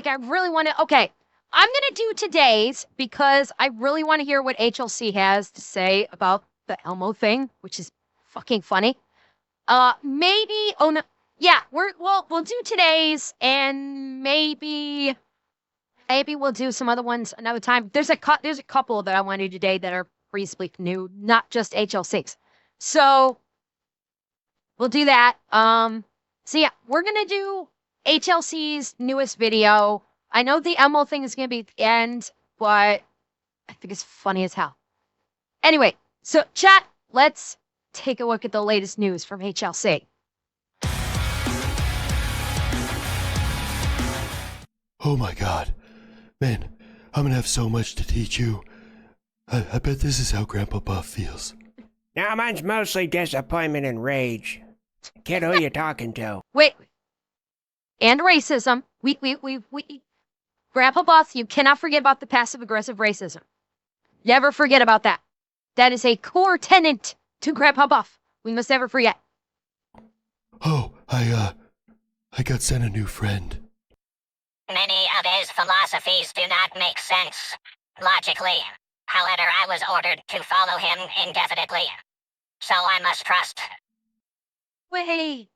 like, I really want to, okay, I'm going to do today's because I really want to hear what HLC has to say about the Elmo thing, which is fucking funny. Maybe, oh no, yeah, we'll do today's and maybe we'll do some other ones another time. There's a couple that I want to do today that are reasonably new, not just HL6. So we'll do that. So yeah, we're gonna do HLC's newest video. I know the Elmo thing is gonna be at the end, but I think it's funny as hell. Anyway, so chat, let's take a look at the latest news from HLC. Oh my god. Man, I'm gonna have so much to teach you. I bet this is how Grandpa Buff feels. Now mine's mostly disappointment and rage. Kid, who you talking to? Wait. And racism. We Grandpa Buff, you cannot forget about the passive-aggressive racism. Never forget about that. That is a core tenet to Grandpa Buff. We must never forget. Oh, I got sent a new friend. Many of his philosophies do not make sense logically. However, I was ordered to follow him indefinitely, so I must trust. Wait,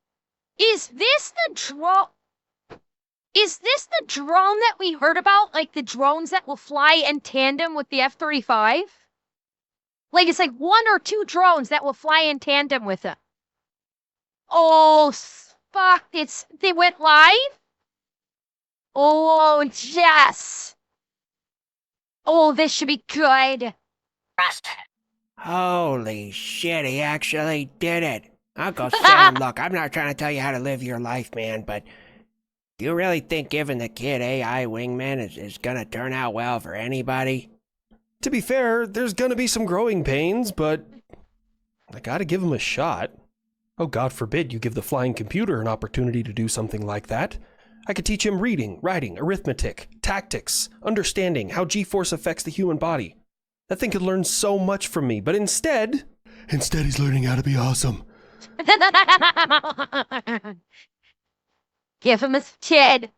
is this the drone? Is this the drone that we heard about? Like the drones that will fly in tandem with the F-35? Like it's like one or two drones that will fly in tandem with it. Oh, fuck, they went live? Oh, yes. Oh, this should be good. Trust. Holy shit, he actually did it. Uncle Sam, look, I'm not trying to tell you how to live your life, man, but do you really think giving the kid AI wingman is gonna turn out well for anybody? To be fair, there's gonna be some growing pains, but I gotta give him a shot. Oh, God forbid you give the flying computer an opportunity to do something like that. I could teach him reading, writing, arithmetic, tactics, understanding how G-force affects the human body. That thing could learn so much from me, but instead he's learning how to be awesome. Give him a kid.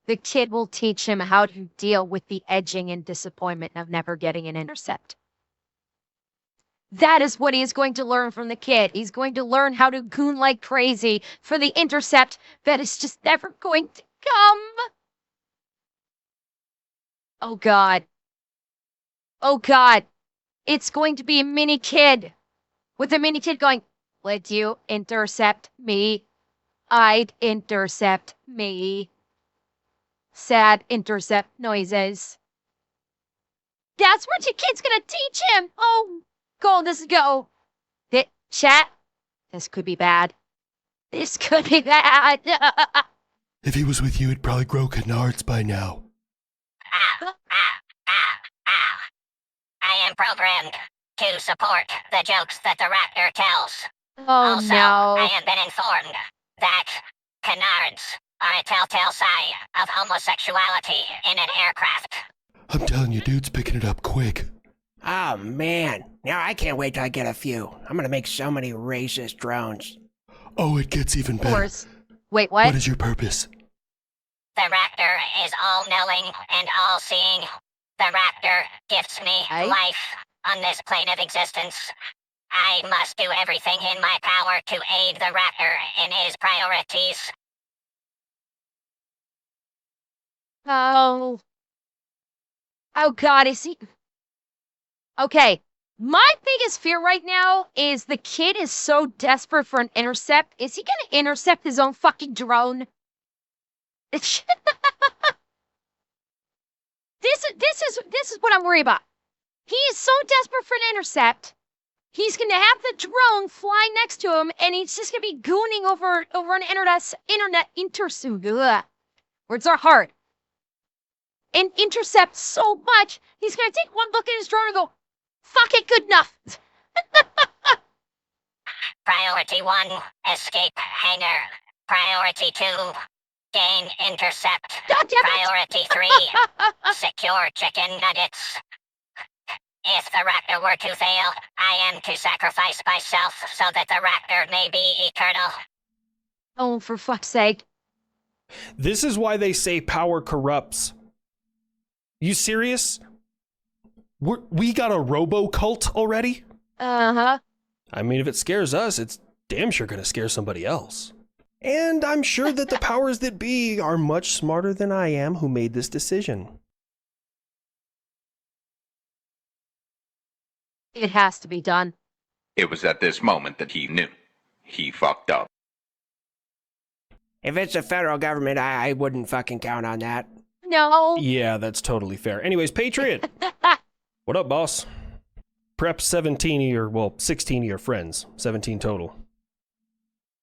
The kid will teach him how to deal with the edging and disappointment of never getting an intercept. That is what he is going to learn from the kid. He's going to learn how to goon like crazy for the intercept that is just never going to come. Oh, God. Oh, God. It's going to be a mini kid. With a mini kid going, would you intercept me? I'd intercept me. Sad intercept noises. That's what your kid's gonna teach him. Oh, go, this go. Chat, this could be bad. This could be bad. If he was with you, he'd probably grow canards by now. Ow, ow, ow, ow. I am programmed to support the jokes that the raptor tells. Oh, also, no. I have been informed that canards are a telltale sign of homosexuality in an aircraft. I'm telling you, dude's picking it up quick. Oh, man. Now I can't wait till I get a few. I'm gonna make so many racist drones. Oh, it gets even Of better. course. Wait, what? What is your purpose? The raptor is all-knowing and all-seeing. The raptor gifts me life on this plane of existence. I must do everything in my power to aid the raptor in his priorities. Oh. Oh, God, is he... Okay, my biggest fear right now is the kid is so desperate for an intercept. Is he gonna intercept his own fucking drone? This is what I'm worried about. He is so desperate for an intercept. He's gonna have the drone fly next to him, and he's just gonna be gooning over an internet intersuit. Words are hard. And intercept so much, he's gonna take one look at his drone and go, fuck it, good enough. Priority 1, escape hangar. Priority 2, gain intercept. God damn it. Priority 3, secure chicken nuggets. If the raptor were to fail, I am to sacrifice myself so that the raptor may be eternal. Oh, for fuck's sake. This is why they say power corrupts. You serious? We got a robo-cult already? Uh-huh. I mean, if it scares us, it's damn sure gonna scare somebody else. And I'm sure that the powers that be are much smarter than I am who made this decision. It has to be done. It was at this moment that he knew. He fucked up. If it's the federal government, I wouldn't fucking count on that. No. Yeah, that's totally fair. Anyways, Patriot. What up, boss? Prep 17 of your, well, 16 of your friends. 17 total.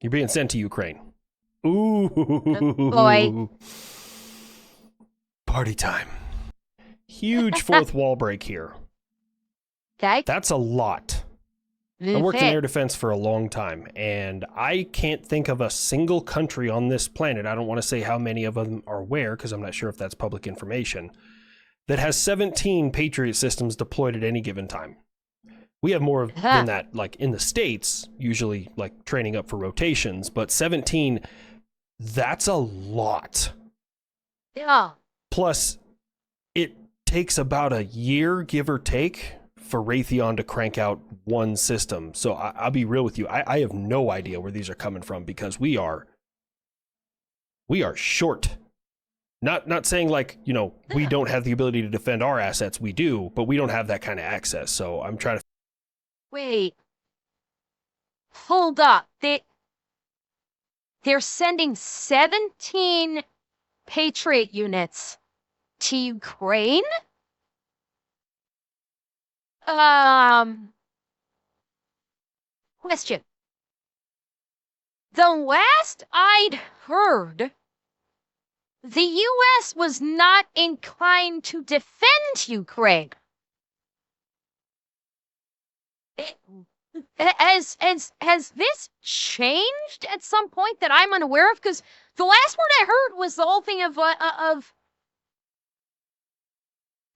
You're being sent to Ukraine. Ooh. Boy. Party time. Huge fourth wall break here. Okay. That's a lot. I worked in air defense for a long time, and I can't think of a single country on this planet, I don't want to say how many of them are where, because I'm not sure if that's public information, that has 17 Patriot systems deployed at any given time. We have more than that, like in the States, usually like training up for rotations, but 17, that's a lot. Yeah. Plus, it takes about a year, give or take, for Raytheon to crank out one system. So I'll be real with you. I have no idea where these are coming from because we are short. Not saying like, you know, we don't have the ability to defend our assets. We do, but we don't have that kind of access. So I'm trying to. Wait. Hold up. They're sending 17 Patriot units to Ukraine? Question. The last I'd heard, the U.S. was not inclined to defend Ukraine. Has this changed at some point that I'm unaware of? Because the last word I heard was the whole thing of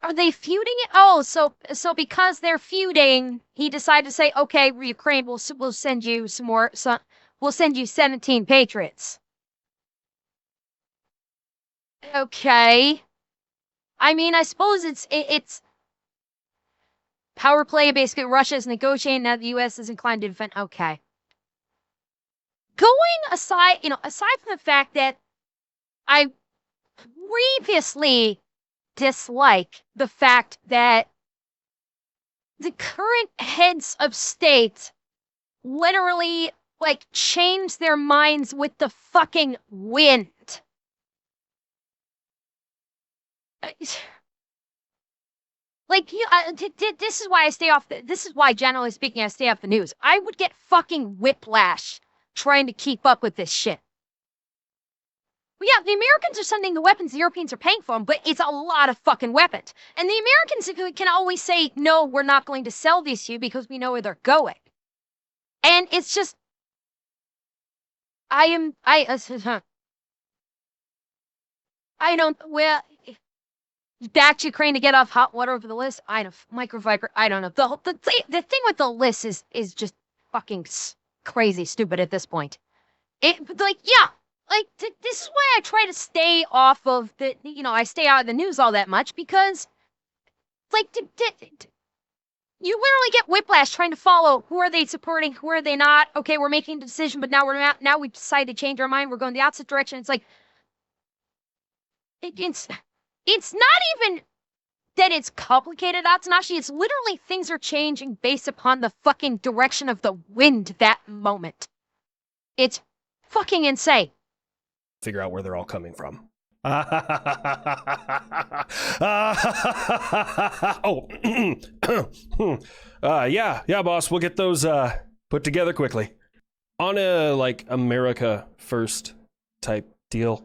are they feuding it? Oh, so because they're feuding, he decided to say, okay, Ukraine, we'll send you some more. We'll send you 17 Patriots. Okay. I mean, I suppose it's power play. Basically, Russia is negotiating. Now the U.S. is inclined to defend. Okay. Going aside, aside from the fact that I previously dislike the fact that the current heads of state literally like change their minds with the fucking wind. Like, this is why I stay off. This is why, generally speaking, I stay off the news. I would get fucking whiplash trying to keep up with this shit. Well, yeah, the Americans are sending the weapons, the Europeans are paying for them, but it's a lot of fucking weapons. And the Americans can always say, no, we're not going to sell these to you because we know where they're going. And it's just, back to Ukraine to get off hot water over the list. I don't know, microviper, I don't know. The thing with the list is just fucking crazy stupid at this point. This is why I try to stay off of I stay out of the news all that much because, you literally get whiplash trying to follow who are they supporting, who are they not. Okay, we're making a decision, but now we've decided to change our mind. We're going the opposite direction. It's like, it's not even that it's complicated, Atsunashi. It's literally things are changing based upon the fucking direction of the wind that moment. It's fucking insane. Figure out where they're all coming from. Yeah, boss. We'll get those put together quickly. On a like America first type deal.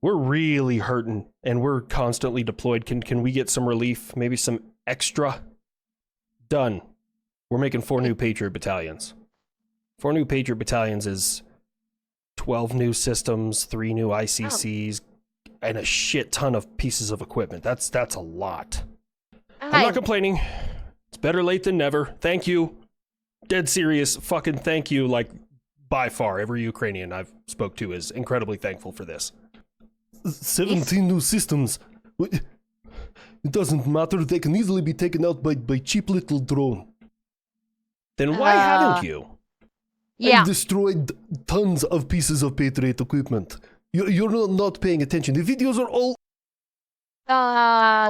We're really hurting and we're constantly deployed. Can we get some relief? Maybe some extra? Done. We're making 4 new Patriot battalions. 4 new Patriot battalions is 12 new systems, 3 new ICCs, and a shit ton of pieces of equipment. That's a lot. I'm not complaining. It's better late than never. Thank you. Dead serious. Fucking thank you. Like, by far, every Ukrainian I've spoke to is incredibly thankful for this. 17 new systems. It doesn't matter. They can easily be taken out by cheap little drone. Then why haven't you? Yeah. I've destroyed tons of pieces of Patriot equipment. You're not paying attention. The videos are all...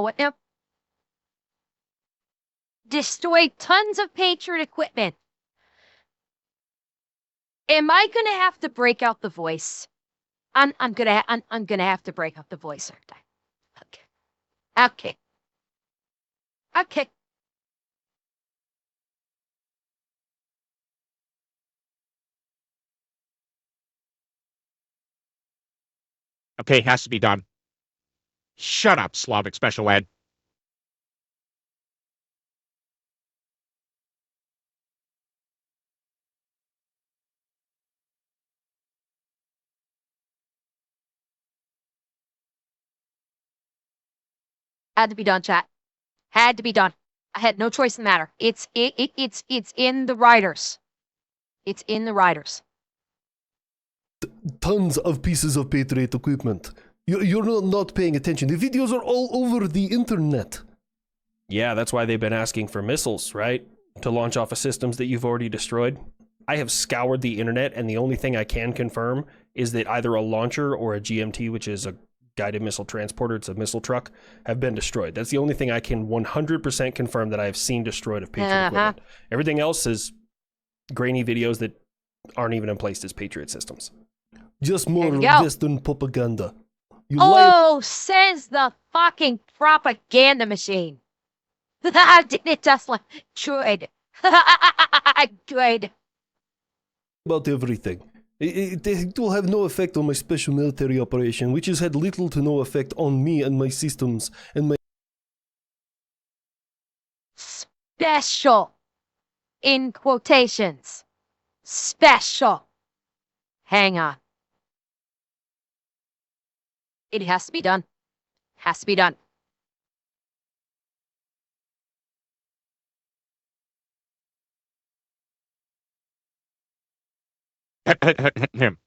What now? Destroyed tons of Patriot equipment. Am I gonna have to break out the voice? I'm gonna have to break out the voice, aren't I? Okay. Okay, has to be done. Shut up, Slavic Special Ed. Had to be done, chat. Had to be done. I had no choice in the matter. It's in the writers. It's in the writers. Tons of pieces of Patriot equipment. You're not paying attention. The videos are all over the internet. Yeah, that's why they've been asking for missiles, right? To launch off of systems that you've already destroyed. I have scoured the internet, and the only thing I can confirm is that either a launcher or a GMT, which is a guided missile transporter, it's a missile truck, have been destroyed. That's the only thing I can 100% confirm that I have seen destroyed of Patriot equipment. Everything else is grainy videos that aren't even in place as Patriot systems. Just more There you go. Western propaganda. You lie. Oh, says the fucking propaganda machine. Did it just like good. Good. About everything. It will have no effect on my special military operation, which has had little to no effect on me and my systems and my... Special. In quotations. Special. Hang on. It has to be done. Has to be done. Him.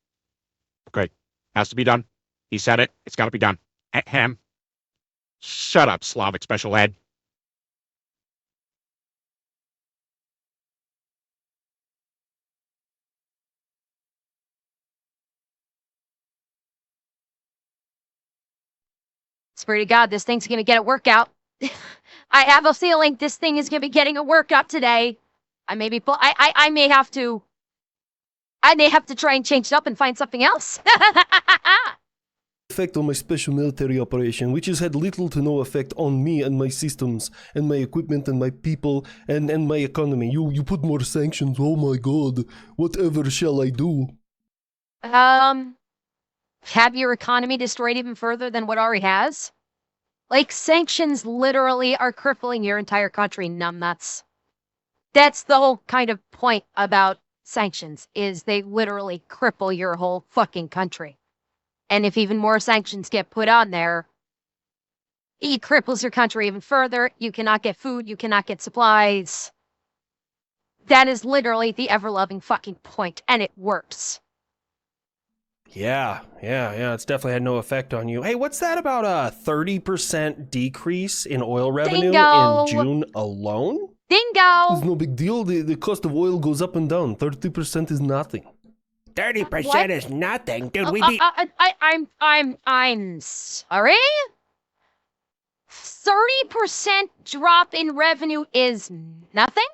Okay, has to be done. He said it. It's got to be done. Him. Shut up, Slavic Special Ed. Swear to God, this thing's gonna get a workout. I have a feeling this thing is gonna be getting a workout today. I may have to try and change it up and find something else. effect on my special military operation, which has had little to no effect on me and my systems and my equipment and my people and my economy. You put more sanctions. Oh my God. Whatever shall I do? Have your economy destroyed even further than what already has? Like, sanctions literally are crippling your entire country, numbnuts. That's the whole kind of point about sanctions, is they literally cripple your whole fucking country. And if even more sanctions get put on there, it cripples your country even further. You cannot get food, you cannot get supplies. That is literally the ever-loving fucking point, and it works. Yeah, it's definitely had no effect on you. Hey, what's that about a 30% decrease in oil revenue Bingo. in June alone? Bingo! It's no big deal. The cost of oil goes up and down. 30% is nothing. 30% What? is nothing. Dude, we need... I'm sorry? 30% drop in revenue is nothing?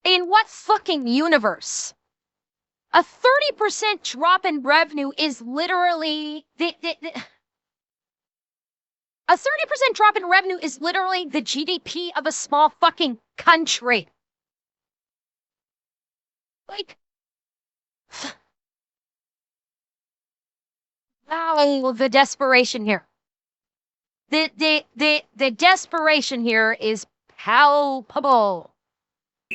In what fucking universe? A 30% drop in revenue is literally a 30% drop in revenue is literally the GDP of a small fucking country. Like, wow, the desperation here. The desperation here is palpable.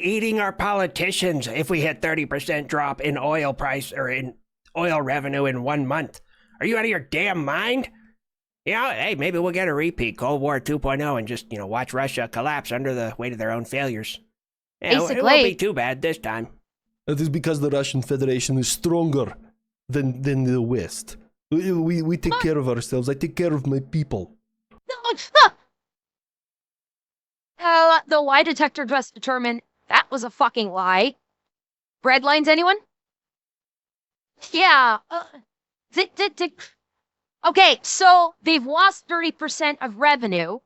eating our politicians if we hit 30% drop in oil price or in oil revenue in 1 month. Are you out of your damn mind? You know, hey, maybe we'll get a repeat, Cold War 2.0, and just, watch Russia collapse under the weight of their own failures. Yeah, it won't Basically. be too bad this time. It is because the Russian Federation is stronger than the West. We take care of ourselves. I take care of my people. The lie detector just determined that was a fucking lie. Breadlines, anyone? Yeah. Okay, so they've lost 30% of revenue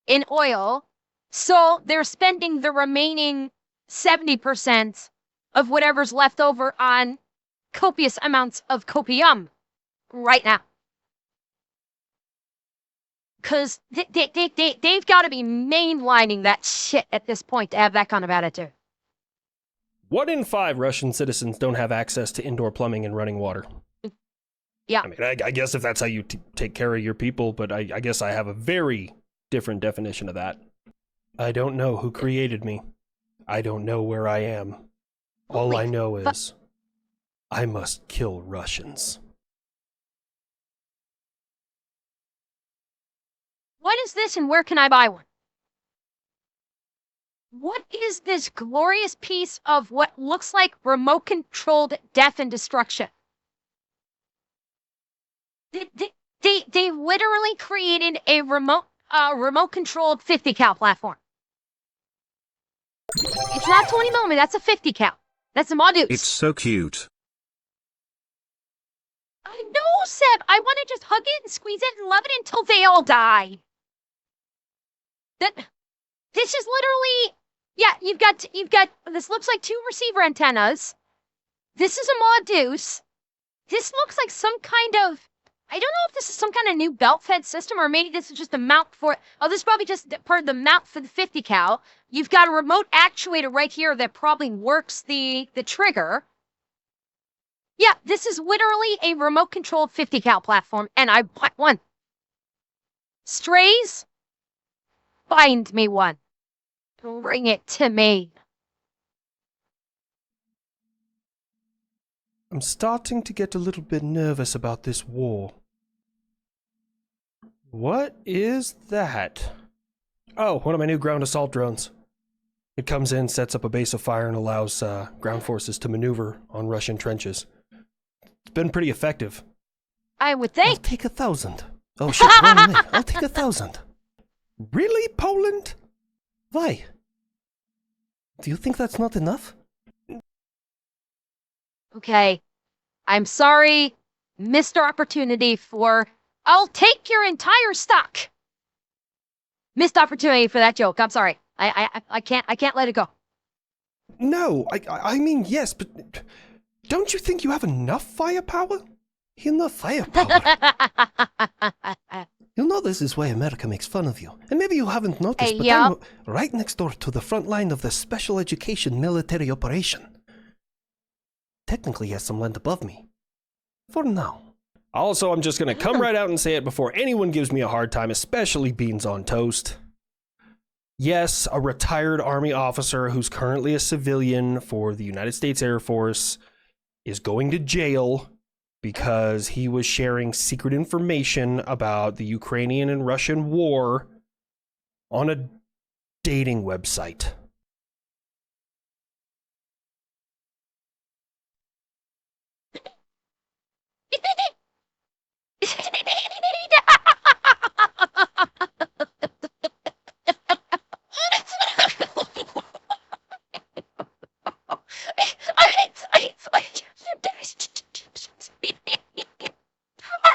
in oil, so they're spending the remaining 70% of whatever's left over on copious amounts of copium right now. Because they've got to be mainlining that shit at this point to have that kind of attitude. 1 in 5 Russian citizens don't have access to indoor plumbing and running water. Yeah. I mean, I guess if that's how you take care of your people, but I guess I have a very different definition of that. I don't know who created me. I don't know where I am. All I know is I must kill Russians. What is this and where can I buy one? What is this glorious piece of what looks like remote-controlled death and destruction? They literally created a remote-controlled 50 cal platform. It's not 20 millimeter, that's a 50 cal. That's a modus. It's so cute. I know, Seb. I want to just hug it and squeeze it and love it until they all die. This is literally, yeah, you've got, this looks like 2 receiver antennas. This is a mod deuce. This looks like some kind of, I don't know if this is some kind of new belt fed system or maybe this is just a mount for, oh, this is probably just part of the mount for the 50 cal. You've got a remote actuator right here that probably works the trigger. Yeah, this is literally a remote controlled 50 cal platform and I want one. Strays? Find me one. Bring it to me. I'm starting to get a little bit nervous about this war. What is that? Oh, one of my new ground assault drones. It comes in, sets up a base of fire, and allows ground forces to maneuver on Russian trenches. It's been pretty effective. I would I'll think. take 1,000. Oh shit, wrong way. I'll take 1,000. Really, Poland? Why? Do you think that's not enough? Okay. I'm sorry. Missed our opportunity for, I'll take your entire stock. Missed opportunity for that joke. I'm sorry. I can't let it go. No, I mean, yes, but don't you think you have enough firepower? Enough firepower. You know this is why America makes fun of you. And maybe you haven't noticed, Hey, but yup. I'm right next door to the front line of the special education military operation. Technically, he has some land above me. For now. Also, I'm just gonna come right out and say it before anyone gives me a hard time, especially beans on toast. Yes, a retired Army officer who's currently a civilian for the United States Air Force is going to jail because he was sharing secret information about the Ukrainian and Russian war on a dating website.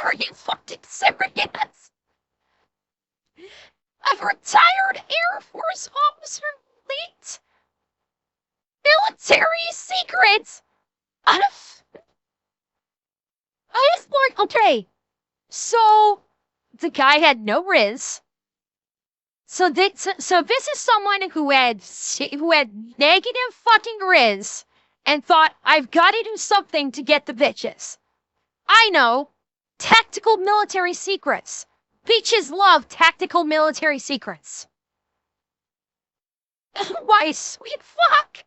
Are you fucking serious? A retired Air Force officer leaked military secrets. I just learned. Okay, so the guy had no riz. So this is someone who had negative fucking riz and thought I've got to do something to get the bitches. I know, tactical military secrets. Bitches love tactical military secrets. Why, sweet fuck.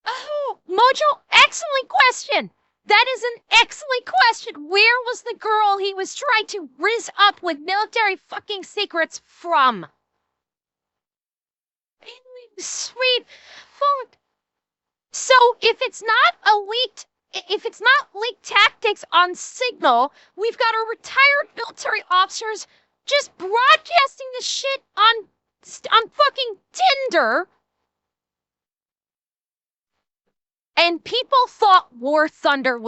Oh, Mojo, excellent question. That is an excellent question. Where was the girl he was trying to rizz up with military fucking secrets from? sweet phone. So if it's not leaked tactics on Signal, we've got our retired military officers just broadcasting the shit on fucking Tinder. And people thought War Thunder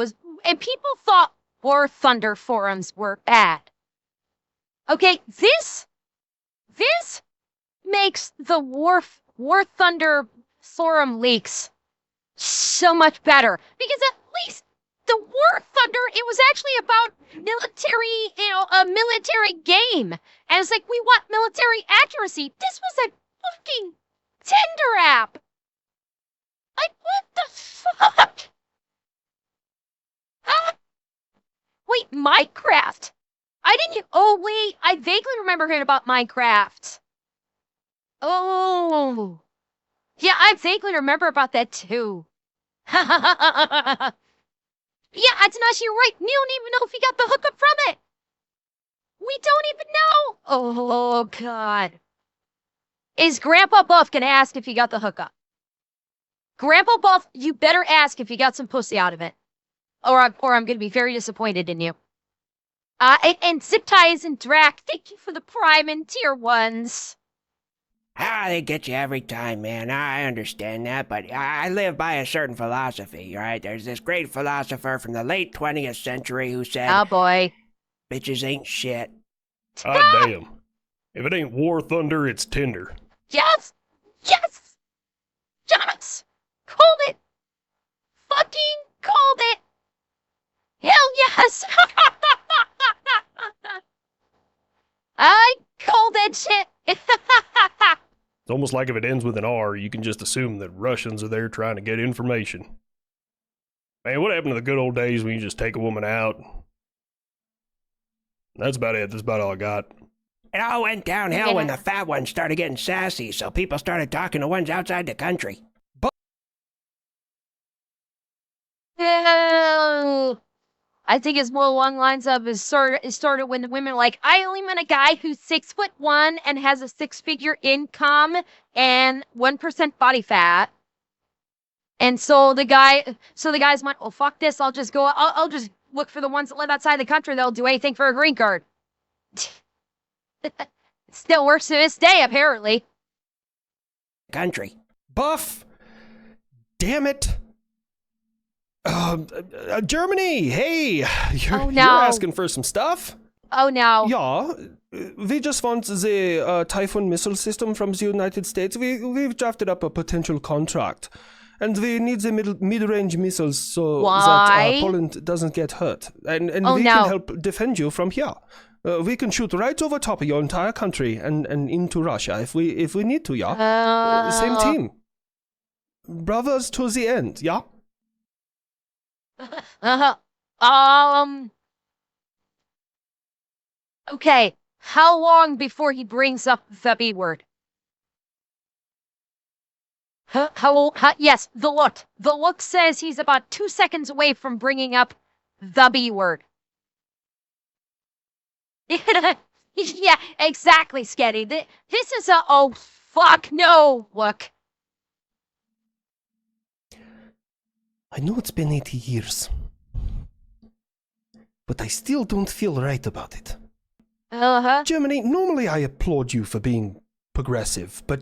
forums were bad. Okay, this makes the War Thunder forum leaks so much better, because at least the War Thunder, it was actually about military, a military game. And it's like, we want military accuracy. This was a fucking Tinder app. Like, what the fuck? Wait, Minecraft. I vaguely remember hearing about Minecraft. Oh. Yeah, I vaguely remember about that too. Yeah, Atanashi, you're right. We don't even know if he got the hookup from it. We don't even know. Oh, God. Is Grandpa Buff gonna ask if he got the hookup? Grandpa Buff, you better ask if you got some pussy out of it. Or I'm gonna be very disappointed in you. And Zip Ties and Drac, thank you for the Prime and Tier 1s. They get you every time, man. I understand that, but I live by a certain philosophy, right? There's this great philosopher from the late 20th century who said, Oh, boy. bitches ain't shit. Ah, damn. If it ain't War Thunder, it's Tinder. Yes! Yes! Yes! Called it! Fucking called it! Hell yes! I called that shit! It's almost like if it ends with an R, you can just assume that Russians are there trying to get information. Man, what happened to the good old days when you just take a woman out? That's about it. That's about all I got. It all went downhill when the fat ones started getting sassy, so people started talking to ones outside the country. I think it's more along lines of it started when the women are like, I only want a guy who's 6'1" and has a 6-figure income and 1% body fat. And so the guys went, oh fuck this, I'll just look for the ones that live outside the country that'll do anything for a green card. It still works to this day, apparently. Country. Buff! Damn it! Germany! Hey! You're asking for some stuff? Oh no. Yeah. We just want the Typhoon missile system from the United States. We've drafted up a potential contract. And we need the mid-range missiles so that Poland doesn't get hurt. And we can help defend you from here. We can shoot right over top of your entire country and into Russia if we need to, yeah? Same team. Brothers to the end, yeah? Okay. How long before he brings up the B word? Yes, the look. The look says he's about 2 seconds away from bringing up the B word. Yeah, exactly, Sketty. This is a oh fuck no look. I know it's been 80 years, but I still don't feel right about it. Uh-huh. Germany, normally I applaud you for being progressive, but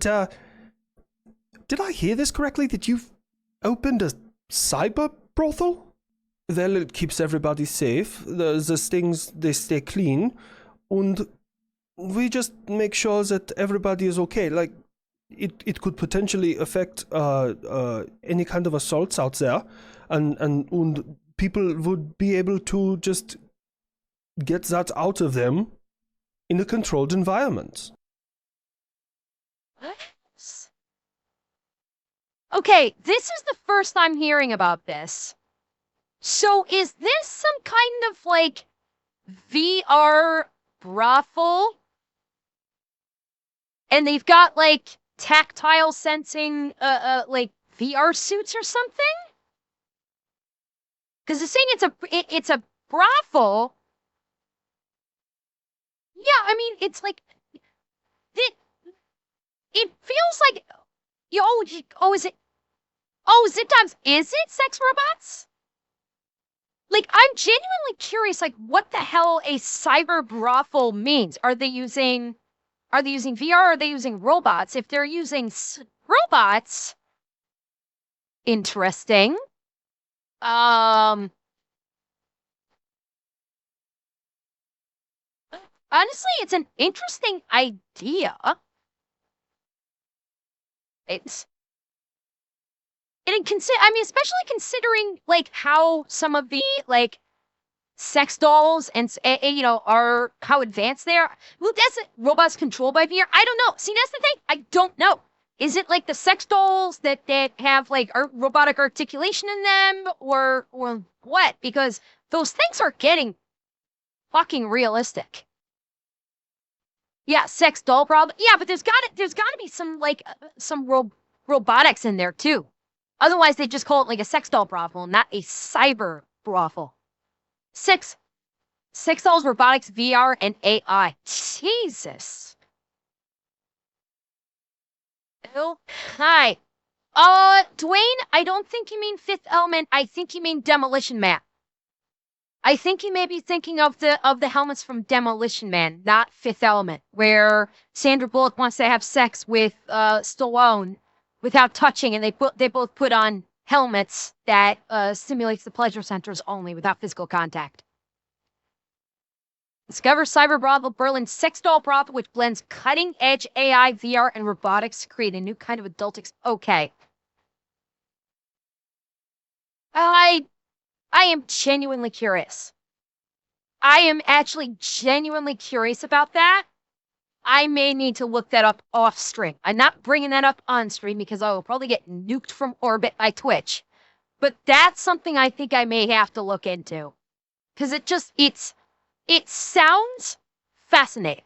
did I hear this correctly that you've opened a cyber brothel? Well, it keeps everybody safe, the stings, they stay clean, and we just make sure that everybody is okay. Like, it could potentially affect any kind of assaults out there, and people would be able to just get that out of them in a controlled environment. Okay, this is the first I'm hearing about this. So is this some kind of like VR brothel? And they've got like tactile sensing like VR suits or something? Because they're saying it's a brothel. Yeah, I mean it's like it feels like Is it? Oh, zip times. Is it sex robots? Like, I'm genuinely curious, like, what the hell a cyber brothel means. Are they using VR? Or are they using robots? If they're using robots, interesting. Honestly, it's an interesting idea. It's I mean, especially considering like how some of the like sex dolls and are how advanced they are. Well, that's robots controlled by VR. I don't know. See, that's the thing. I don't know. Is it like the sex dolls that have like robotic articulation in them, or what? Because those things are getting fucking realistic. Yeah, sex doll problem. Yeah, but there's gotta be some like some robotics in there too. Otherwise, they just call it like a sex doll brothel, not a cyber brothel. Sex dolls, robotics, VR, and AI. Jesus. Oh, hi. Dwayne, I don't think you mean Fifth Element. I think you mean Demolition Man. I think you may be thinking of the helmets from Demolition Man, not Fifth Element, where Sandra Bullock wants to have sex with Stallone without touching, and they both put on helmets that simulates the pleasure centers only without physical contact. Discover Cyber Brothel Berlin sex doll brothel, which blends cutting-edge AI, VR, and robotics to create a new kind of adult okay. I am genuinely curious. I am actually genuinely curious about that. I may need to look that up off stream. I'm not bringing that up on stream because I will probably get nuked from orbit by Twitch. But that's something I think I may have to look into. Because it sounds fascinating.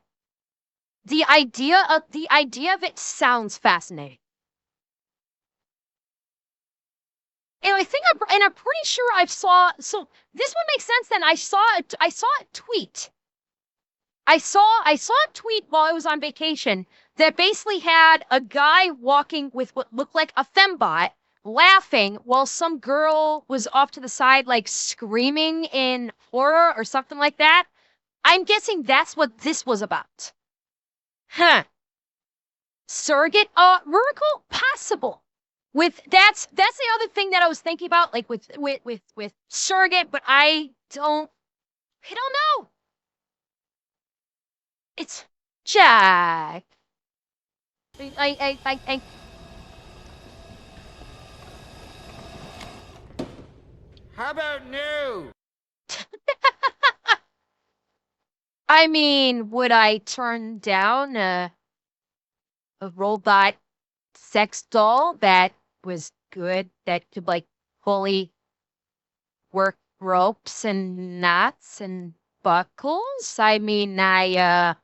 The idea of it sounds fascinating. And I'm pretty sure so this would make sense then. I saw a tweet. I saw a tweet while I was on vacation that basically had a guy walking with what looked like a fembot laughing while some girl was off to the side like screaming in horror or something like that. I'm guessing that's what this was about. Huh. Surrogate Rurical? Possible. That's the other thing that I was thinking about, like with surrogate, but I don't know. It's Jack. I How about new? I mean, would I turn down a robot sex doll that was good, that could like fully work ropes and knots and buckles? I mean, I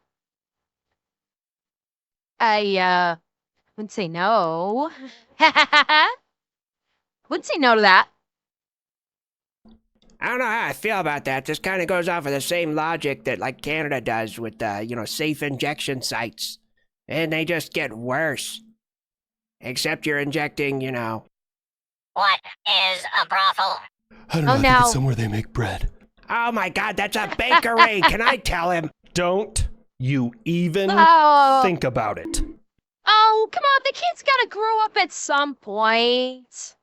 wouldn't say no. Wouldn't say no to that. I don't know how I feel about that. This kind of goes off of the same logic that like Canada does with safe injection sites. And they just get worse. Except you're injecting, What is a brothel? I don't know, I think it's somewhere they make bread. Oh my god, that's a bakery! Can I tell him? Don't you even think about it. Oh, come on, the kid's gotta grow up at some point.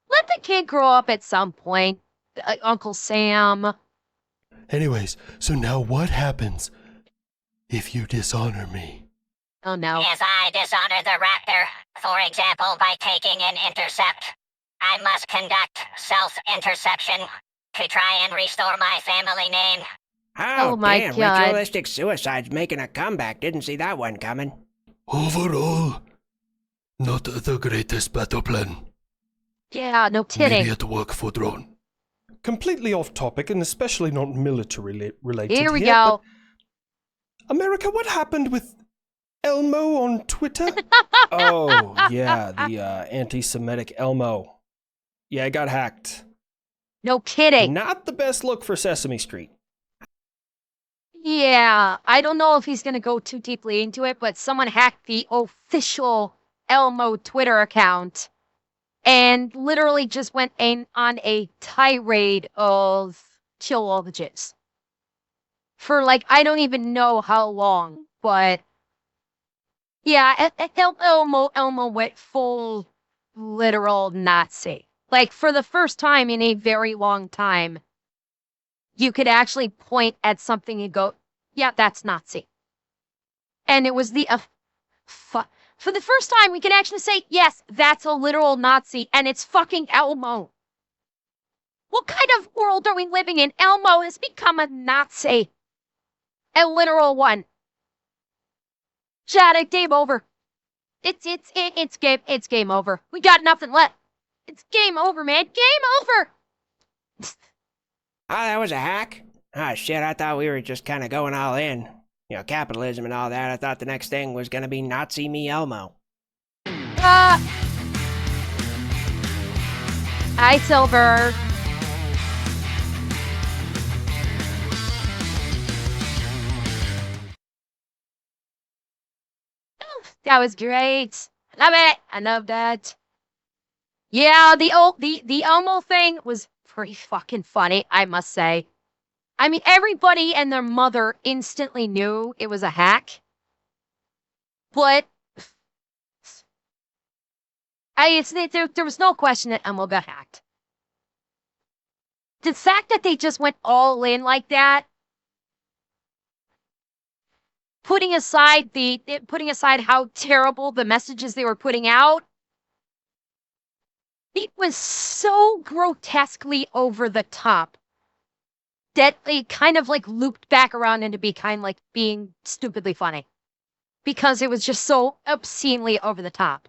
Let the kid grow up at some point, Uncle Sam. Anyways, so now what happens if you dishonor me? Oh no. If I dishonor the raptor, for example, by taking an intercept, I must conduct self-interception to try and restore my family name. Oh my damn, God. ritualistic suicide's making a comeback. Didn't see that one coming. Overall, not the greatest battle plan. Yeah, no kidding. Maybe it work for drone. Completely off topic and especially not military related. Here we go. America, what happened with Elmo on Twitter? Oh, yeah, the anti-Semitic Elmo. Yeah, it got hacked. No kidding. Not the best look for Sesame Street. Yeah, I don't know if he's gonna go too deeply into it, but someone hacked the official Elmo Twitter account and literally just went on a tirade of chill all the jizz. For like, I don't even know how long, but yeah, Elmo went full literal Nazi. Like, for the first time in a very long time, you could actually point at something and go, yeah, that's Nazi. And it was the, for the first time, we can actually say, yes, that's a literal Nazi, and it's fucking Elmo. What kind of world are we living in? Elmo has become a Nazi. A literal one. Chat, game over. It's game over. We got nothing left. It's game over, man. Game over. Oh, that was a hack? Ah, shit, I thought we were just kind of going all in. You know, capitalism and all that. I thought the next thing was gonna be Nazi me Elmo. Hi, Silver. That was great. Love it. I love that. Yeah, the Elmo thing was pretty fucking funny, I must say. I mean, everybody and their mother instantly knew it was a hack. But there was no question that Elmo got hacked. The fact that they just went all in like that, putting aside how terrible the messages they were putting out, it was so grotesquely over the top that it kind of like looped back around into being stupidly funny. Because it was just so obscenely over the top.